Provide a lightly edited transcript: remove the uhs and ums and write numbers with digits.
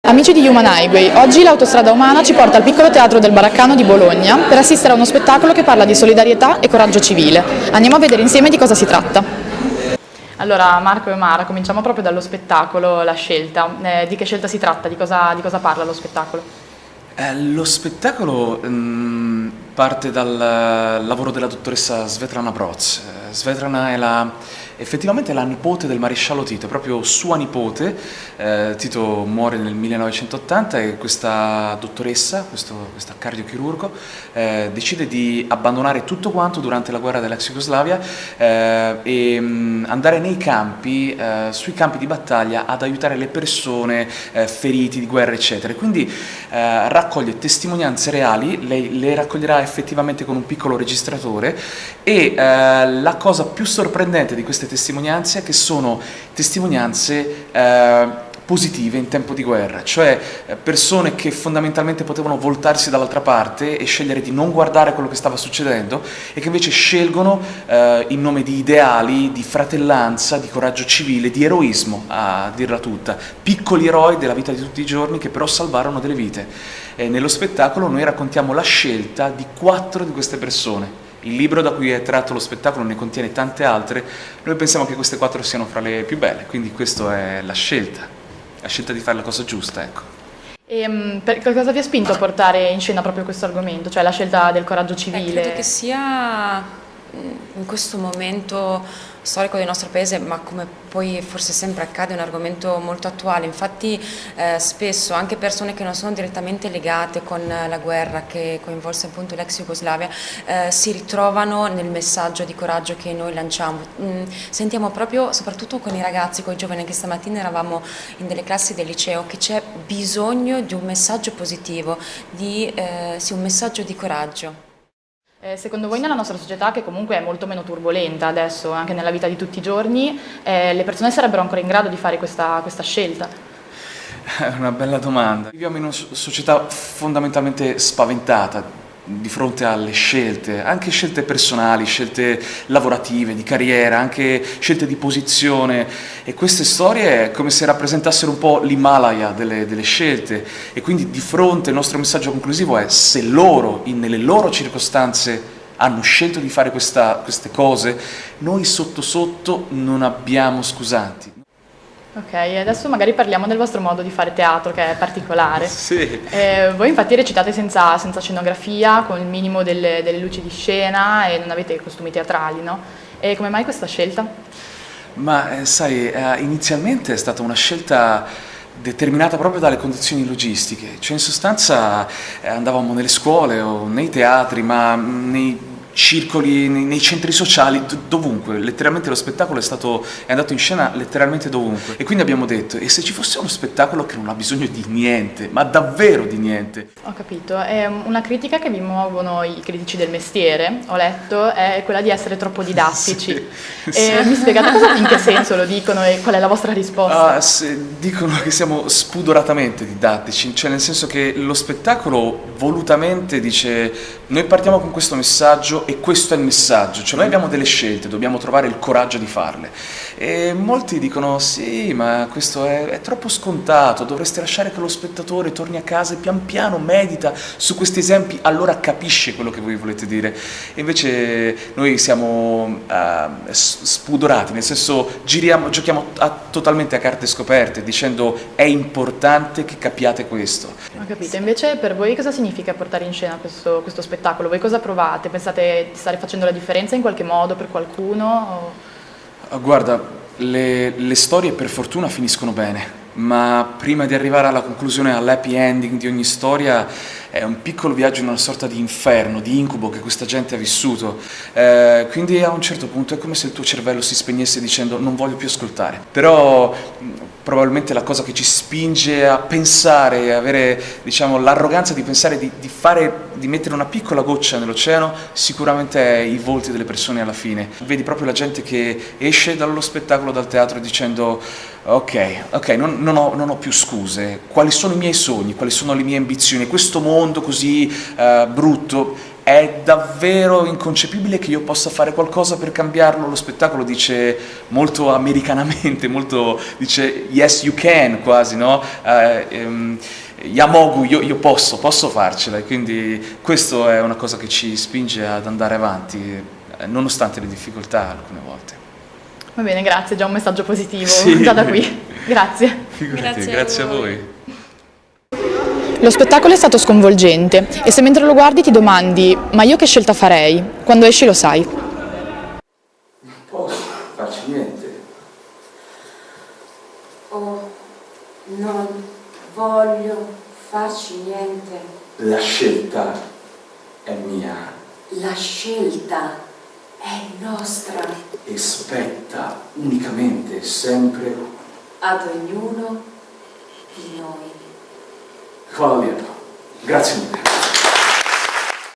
Amici di Human Highway, oggi l'Autostrada Umana ci porta al piccolo teatro del Baraccano di Bologna per assistere a uno spettacolo che parla di solidarietà e coraggio civile. Andiamo a vedere insieme di cosa si tratta. Allora Marco e Mara, cominciamo proprio dallo spettacolo, la scelta. Di che scelta si tratta? Di cosa parla lo spettacolo? Lo spettacolo parte dal lavoro della dottoressa Svetlana Broz. Svetlana effettivamente è la nipote del maresciallo Tito, è proprio sua nipote. Tito muore nel 1980 e questa dottoressa, questa cardiochirurgo, decide di abbandonare tutto quanto durante la guerra dell'ex Jugoslavia e andare nei campi, sui campi di battaglia ad aiutare le persone feriti di guerra eccetera. Quindi raccoglie testimonianze reali, lei le raccoglierà effettivamente con un piccolo registratore e la cosa più sorprendente di queste testimonianze è che sono testimonianze positive in tempo di guerra, cioè persone che fondamentalmente potevano voltarsi dall'altra parte e scegliere di non guardare quello che stava succedendo e che invece scelgono in nome di ideali, di fratellanza, di coraggio civile, di eroismo, a dirla tutta, piccoli eroi della vita di tutti i giorni che però salvarono delle vite. E nello spettacolo noi raccontiamo la scelta di 4 di queste persone. Il libro da cui è tratto lo spettacolo ne contiene tante altre, noi pensiamo che queste 4 siano fra le più belle, quindi questa è la scelta di fare la cosa giusta, ecco. E cosa vi ha spinto a portare in scena proprio questo argomento, cioè la scelta del coraggio civile? Credo che sia in questo momento storico del nostro paese, ma come poi forse sempre accade, un argomento molto attuale. Infatti spesso anche persone che non sono direttamente legate con la guerra che coinvolse appunto l'ex Jugoslavia si ritrovano nel messaggio di coraggio che noi lanciamo. Sentiamo proprio, soprattutto con i ragazzi, con i giovani, che stamattina eravamo in delle classi del liceo, che c'è bisogno di un messaggio positivo, sì, un messaggio di coraggio. Secondo voi nella nostra società, che comunque è molto meno turbolenta adesso, anche nella vita di tutti i giorni, le persone sarebbero ancora in grado di fare questa scelta? È una bella domanda. Viviamo in una società fondamentalmente spaventata di fronte alle scelte, anche scelte personali, scelte lavorative, di carriera, anche scelte di posizione, e queste storie è come se rappresentassero un po' l'Himalaya delle scelte, e quindi di fronte il nostro messaggio conclusivo è: se loro, nelle loro circostanze, hanno scelto di fare queste cose, noi sotto sotto non abbiamo scusanti. Ok, adesso magari parliamo del vostro modo di fare teatro, che è particolare. Sì. Voi infatti recitate senza scenografia, con il minimo delle luci di scena, e non avete costumi teatrali, no? E come mai questa scelta? Ma sai, inizialmente è stata una scelta determinata proprio dalle condizioni logistiche, cioè in sostanza andavamo nelle scuole o nei teatri, ma nei circoli, nei centri sociali, dovunque. Letteralmente lo spettacolo è andato in scena letteralmente dovunque, e quindi abbiamo detto: e se ci fosse uno spettacolo che non ha bisogno di niente, ma davvero di niente? Ho capito, una critica che vi muovono i critici del mestiere, ho letto, è quella di essere troppo didattici. Sì. Mi spiegate in che senso lo dicono e qual è la vostra risposta? Dicono che siamo spudoratamente didattici, cioè nel senso che lo spettacolo volutamente dice: noi partiamo con questo messaggio e questo è il messaggio, cioè noi abbiamo delle scelte, dobbiamo trovare il coraggio di farle. E molti dicono: sì, ma questo è troppo scontato, dovreste lasciare che lo spettatore torni a casa e pian piano medita su questi esempi, allora capisce quello che voi volete dire. E invece noi siamo spudorati, nel senso giochiamo totalmente a carte scoperte, dicendo: è importante che capiate questo. Ho capito, invece per voi cosa significa portare in scena questo spettacolo? Voi cosa provate? Pensate di stare facendo la differenza in qualche modo per qualcuno? Guarda, le storie per fortuna finiscono bene, ma prima di arrivare alla conclusione, all'happy ending di ogni storia, è un piccolo viaggio in una sorta di inferno, di incubo che questa gente ha vissuto. Quindi a un certo punto è come se il tuo cervello si spegnesse dicendo: non voglio più ascoltare. Però probabilmente la cosa che ci spinge a pensare, avere, diciamo, l'arroganza di pensare di mettere una piccola goccia nell'oceano, sicuramente è i volti delle persone alla fine. Vedi proprio la gente che esce dallo spettacolo, dal teatro, dicendo: ok, non ho più scuse, quali sono i miei sogni, quali sono le mie ambizioni, questo mondo mondo così brutto, è davvero inconcepibile che io possa fare qualcosa per cambiarlo. Lo spettacolo dice molto americanamente, dice yes you can quasi, no? Yamogu, io posso farcela, e quindi questo è una cosa che ci spinge ad andare avanti, nonostante le difficoltà alcune volte. Va bene, grazie, già un messaggio positivo Sì. già da qui. Grazie. Figurati, grazie a voi. Lo spettacolo è stato sconvolgente e se mentre lo guardi ti domandi ma io che scelta farei? Quando esci lo sai. Non posso farci niente. Oh, non voglio farci niente. La scelta è mia La scelta è nostra. e spetta unicamente e sempre Ad ognuno di noi. Claudia. Grazie mille.